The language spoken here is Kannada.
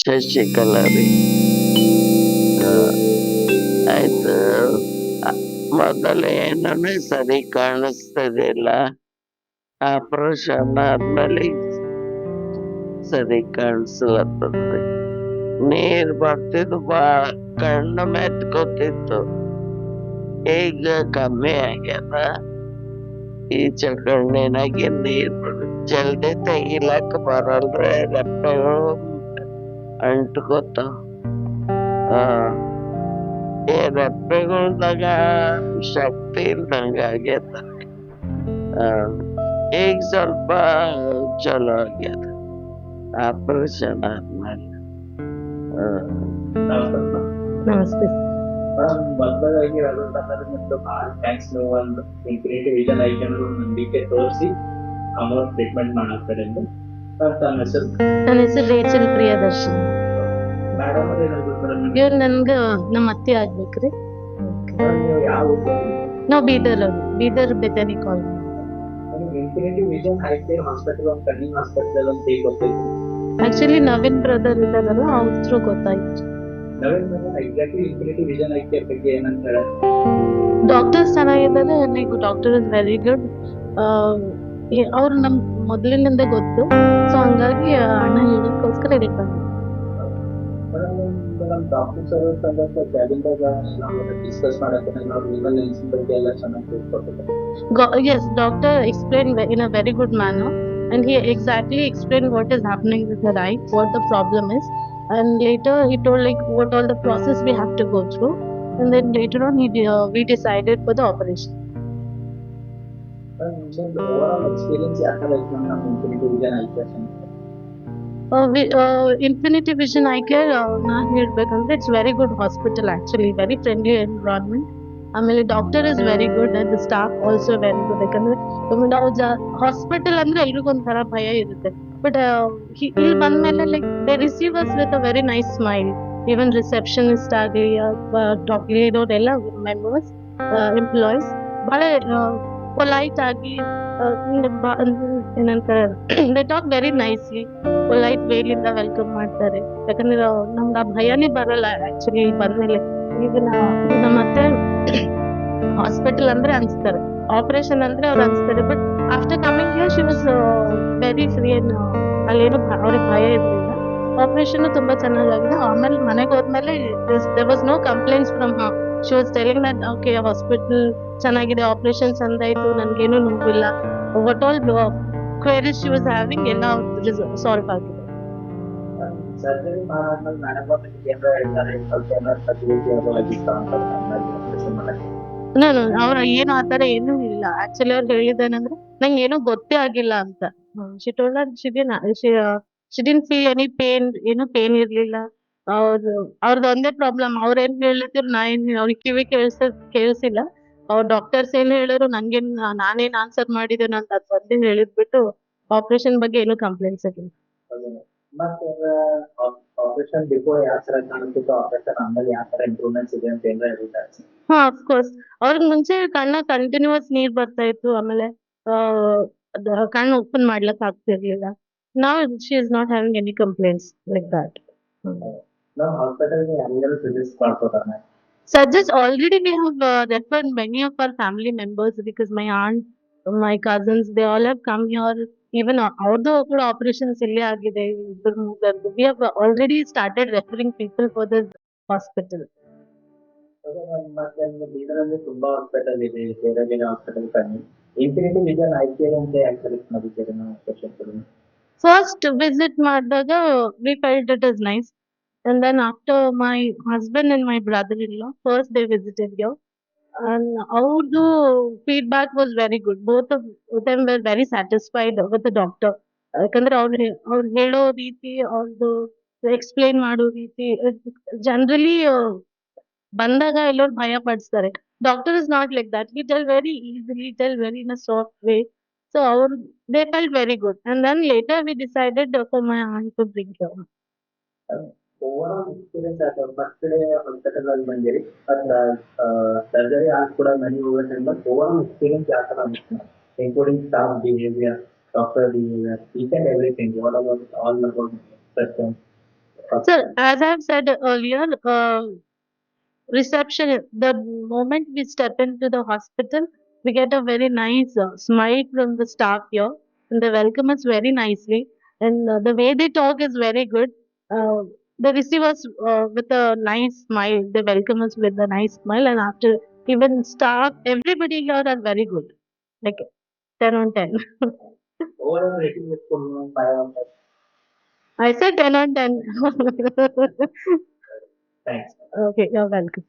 ಶಶಿಕಲಾ ರೀ. ಆ, ಆಯ್ತು. ಅ, ಮೊದಲು ಏನೂ ಸರಿ ಕಾಣಿಸ್ತಿದ್ದಿಲ್ಲ. ಆಪರೇಷನ್ ಆದ್ಮೇಲೆ ಸರಿ ಕಾಣಿಸ್ಲತ್ತದ್ರಿ. ನೀರ್ ಬರ್ತಿದ್ದು ಬಾಳ, ಕಣ್ಣು ಮೆತ್ಕೋತಿತ್ತು. ಈಗ ಕಮ್ಮಿ ಆಗ್ಯದ. ಈಚೆ ಕಣ್ಣಿನಾಗೆ ನೀರ್ ಜಲ್ದಿ ತೆಗಿಲಕ್ಕ ಬರಲ್ರಿ, ರೆಪ್ಪೆಗಳು ಅಂಟ್ಕೋತಾವ. ಆ ಈ ರೆಪ್ಪೆಗಳ್ದಾಗ ಶಕ್ತಿ ಇಲ್ದಂಗ ಆಗೇತ. ಆ ಈಗ ಸ್ವಲ್ಪ ಚಲೋ ಆಗ್ಯದ ಆಪರೇಷನ್ ಆದ್ಮೇಲೆ. ಆ, ನಮಸ್ಕಾರ ನಮಸ್ತೆ. ಮೇಡಮ್. ಮೊದಲಾಗಿ ಅದೊಂದು ನಿಮ್ದು ಭಾಳ ಥ್ಯಾಂಕ್ಸ್. ನೀವು ಒಂದು ಇನ್ಫಿನಿಟಿ ವಿಷನ್ ಐ ಕ್ಯಾನ್ ನಂಬಿಕೆ ತೋರಿಸಿ ಅಮೌಂಟ್ ಟ್ರೀಟ್ಮೆಂಟ್ ಮಾಡಾಕ್ತಾರೆ ಎಂದು ತಮ್ಮ ಹೆಸರು. ನನ್ನ ಹೆಸರು ರೇಚಲ್ ಪ್ರಿಯದರ್ಶನ್. ಮೇಡಮ್ ಅವ್ರು ಏನಾದ್ರು ಮೇಡಮ್ ಇವ್ರು ನನ್ಗೆ ನಮ್ಮ ಅತ್ತೆ ಆಗ್ಬೇಕ್ರಿ. ನೀವು ಯಾವ ಊರಲ್ಲಿ? ನಾವು ಬೀದರ್ ಬೆದನಿ ಕಾಲ್. Infinity vision eye care hospital ಒಂದು ಕಣ್ಣಿನ ಹಾಸ್ಪಿಟಲ್ ಅಂತ ಹೇಗೆ ಗೊತ್ತೈತಿ? ಆಕ್ಚುಲಿ ನವೀನ್ ಬ್ರದರ್ ಇದ್ದಾರಲ್ಲ, ಅವ್ರ ಥ್ರೂ ಗೊತ್ತಾಯ್ತು. Naveen madam exactly infinity vision eye care ಬಗ್ಗೆ ಏನಂತ ಹೇಳ? ಡಾಕ್ಟರ್ಸ್ ಚೆನ್ನಾಗಿದ್ದಾರೆ, like doctor is very good. ಅವ್ರು ನಮ್ ಮೊದಲಿನಿಂದ ಗೊತ್ತು, ಸೊ ಹಂಗಾಗಿ ಅಣ್ಣ ಹೇಳೋದಕ್ಕೋಸ್ಕರ ಇದಕ್ಕೆ ಬಂದೆ. ಮೇಡಮ್ ಡಾಕ್ಟರ್ ಸರ್ ಸಂದರ್ಭ ಕ್ಯಾಬಿನ್ದಾಗ ನಾವು ಡಿಸ್ಕಸ್ ಮಾಡಕ್ಕೆ ನಾವು ರಿವಲ್ ಎನ್ಸಿ ಬಗ್ಗೆ ಎಲ್ಲ ಚೆನ್ನಾಗಿ ತಿಳ್ಕೊಟ್ಟಿದ್ದಾರೆ. Yes, doctor explained in a very good manner, and he exactly explained what is happening with her eye, what the problem is, and later he told like what all the process we have to go through, and then later on we decided for the operation. ನಿಮ್ದು ಓವರಾಲ್ ಎಕ್ಸ್ಪೀರಿಯನ್ಸ್ ಯಾವ ಥರ ಐತೆ ನಮ್ಮ infinity vision eye care centre? Infinity Vision Eye Care, ನಾನು ಹೇಳ್ಬೇಕಂದ್ರೆ it's very good hospital, actually very friendly environment. ಆಮೇಲೆ doctor is very good and staff also very good. ಯಾಕಂದ್ರೆ ನಾವು ಹಾಸ್ಪಿಟಲ್ ಅಂದ್ರೆ ಎಲ್ರಿಗೂ ಒಂಥರ ಭಯ ಇರುತ್ತೆ, ಬಟ್ ಇಲ್ಲಿ ಬಂದ್ಮೇಲೆ like they receive us with a very nice smile. Even receptionist ಆಗಲಿ ಡಾಕ್ಟರ್ ಇರೋರೆಲ್ಲ ಮೆಂಬರ್ಸ್ ಎಂಪ್ಲಾಯೀಸ್ ಬಹಳ ಪೊಲೈಟ್ ಆಗಿ ಏನಂತಾರೆ ದೇ ಟಾಕ್ ವೆರಿ ನೈಸ್ಲಿ, ಪೊಲೈಟ್ ವೇಲಿಂದ ವೆಲ್ಕಮ್ ಮಾಡ್ತಾರೆ. ಯಾಕಂದ್ರೆ ನಮ್ಗೆ ಆ ಭಯನೇ ಬರಲ್ಲ ಆಕ್ಚುಲಿ ಬಂದ್ಮೇಲೆ. ಈಗ ನಮ್ಮ ಅತ್ತೆ ಹಾಸ್ಪಿಟಲ್ ಅಂದ್ರೆ ಅನ್ಸ್ತಾರೆ, ಆಪರೇಷನ್ ಅಂದ್ರೆ ಅವ್ರು ಅನ್ಸ್ತಾರೆ, but after coming here she was very free. ಅಲ್ಲೇನು ಅವ್ರಿಗೆ ಭಯ ಇರಲಿಲ್ಲ. ಆಪರೇಷನ್ ತುಂಬಾ ಚೆನ್ನಾಗಿದೆ. ಆಮೇಲೆ ಮನೆಗೆ ಹೋದ್ಮೇಲೆ there was no complaints from her. She was telling that okay hospital ಚೆನ್ನಾಗಿದೆ, ಆಪರೇಷನ್ ಚಂದಾಯ್ತು, ನನ್ಗೇನು ನೋವಿಲ್ಲ. What all queries she was having ಎಲ್ಲ ಸಾಲ್ವ್ ಆಗಿದೆ. ಸರ್ಜರಿ ಮಾಡಾದ್ಮೇಲೆ ಮೇಡಮ್ ಅವ್ರು ಏನಾರ ಹೇಳ್ತಾರೆ ಸ್ವಲ್ಪ ಏನಾರ ಫೆಸಿಲಿಟಿ ಅದು ಆಗಿತ್ತ ಅಂತ ಆಪರೇಷನ್ ಮಾಡಕ್ಕೆ? ನಾನು ಅವ್ರ ಏನು ಆತರ ಏನೂ ಇಲ್ಲ. ಆಕ್ಚುಲಿ ಅವ್ರು ಹೇಳಿದ್ದೇನಂದ್ರೆ ನಂಗೆ ಏನೂ ಗೊತ್ತೇ ಆಗಿಲ್ಲ ಅಂತ. She told that she didn't feel any pain, ಏನು ಪೇನ್ ಇರ್ಲಿಲ್ಲ. ಅವ್ರದ್ದು ಒಂದೇ ಪ್ರಾಬ್ಲಮ್, ಅವ್ರೇನ್ ಹೇಳಿದ್ರು ಅವ್ರಿಗೆ ಕಿವಿ ಕೇಳಿಸಿಲ್ಲ. ಅವ್ರ ಡಾಕ್ಟರ್ಸ್ ಏನ್ ಹೇಳಿದ್ರು ನಂಗೇನ್ ನಾನೇನ್ ಆನ್ಸರ್ ಮಾಡಿದ್ದೇನೆ ಅಂತ ಅದ್ ಒಂದೇ ಹೇಳಿದ್ಬಿಟ್ಟು ಆಪರೇಷನ್ ಬಗ್ಗೆ ಏನು ಕಂಪ್ಲೇಂಟ್ಸ್ ಇರ್ಲಿಲ್ಲ. ಮತ್ತೆ ಆಪರೇಷನ್ ಬಿಫೋರ್ ಯಾವ ಥರ ಕಾಣಿಸ್ತಿತ್ತು, ಆಪರೇಷನ್ ಆದ್ಮೇಲೆ ಯಾವ ಥರ ಇಂಪ್ರೂವ್ಮೆಂಟ್ಸ್ ಇದೆ ಅಂತ ಏನಾರ ಹೇಳ್ತಾರೆ? ಹಾ, ಅಫ್ಕೋರ್ಸ್. ಅವ್ರಿಗೆ ಮುಂಚೆ ಕಣ್ಣ ಕಂಟಿನ್ಯೂಸ್ ನೀರ್ ಬರ್ತಾ ಇತ್ತು, ಆಮೇಲೆ ಕಣ್ಣು ಓಪನ್ ಮಾಡ್ಲಕ್ ಆಗ್ತಿರ್ಲಿಲ್ಲ. ನಾವ್ she is not having any complaints like that. ನಾವು ಹಾಸ್ಪಿಟಲ್ಗೆ ಯಾರಿಗಾರು ಸಜೆಸ್ಟ್ ಮಾಡ್ಬೋದಾ? Suggest already we have referred many of our family members because my aunt, my cousins, they all have come here. Even ಅವ್ರದ್ದು ಕೂಡ operations ಇಲ್ಲೇ ಆಗಿದೆ, ಇಬ್ಬರು ಮೂಗರ್ದು. We have already started referring people for this hospital. ಮತ್ತೆ ಬೀದರಲ್ಲಿ ತುಂಬಾ ಹಾಸ್ಪಿಟಲ್ ಇದೆ, ಬೇರೆ ಬೇರೆ ಹಾಸ್ಪಿಟಲ್ ಕಣ್ಣಿ ಇನ್ಫಿನಿಟಿ ವಿಷನ್ ಐ ಕೇರ್ ಅಂತ ಯಾಕೆ ಸೆಲೆಕ್ಟ್ ಮಾಡಿದ್ದೀರಿ ನಾವು ಪೇಷಂಟ್ಗಳು? First visit ಮಾಡಿದಾಗ we felt it is nice, and then after my husband and my brother-in-law first they visited here, and ಅವ್ರದ್ದು feedback was very good. Both of them were very satisfied with the doctor. ಯಾಕಂದ್ರೆ ಅವ್ರು ಹೇಳೋ ರೀತಿ, ಅವ್ರದ್ದು ಎಕ್ಸ್ಪ್ಲೇನ್ ಮಾಡೋ ರೀತಿ, ಜನರಲಿ ಬಂದಾಗ ಎಲ್ಲರೂ ಭಯ ಪಡಿಸ್ತಾರೆ. Doctor is not like that. He tell very easily, tell very in a soft way. So they felt very good. And then later we decided for my aunt to bring her. Overall experience ಆಯ್ತು. ಫಸ್ಟ್ ಡೇ ಹಾಸ್ಪಿಟಲ್ ಅಲ್ಲಿ ಬಂದಿರಿ, ಸರ್ಜರಿ ಆಗಿ ಕೂಡ ಮನೆ ಹೋಗೋದ್ರಿಂದ ಓವರಾಲ್ ಎಕ್ಸ್ಪೀರಿಯನ್ಸ್ ಯಾವ ಥರ ಅನಿಸ್ತು, including staff behaviour, doctor behaviour, each and everything, what about all about person? So, as I've said earlier, reception, the moment we step into the hospital, we get a very nice smile from the staff here, and they welcome us very nicely. And the way they talk is very good. Uh, they receive us with a nice smile. They welcome us with a nice smile, and after even staff, everybody here are very good. Like 10 on 10. Overall rating is for 5 out of I said 10 on 10. 10. Thanks. Okay, you're welcome.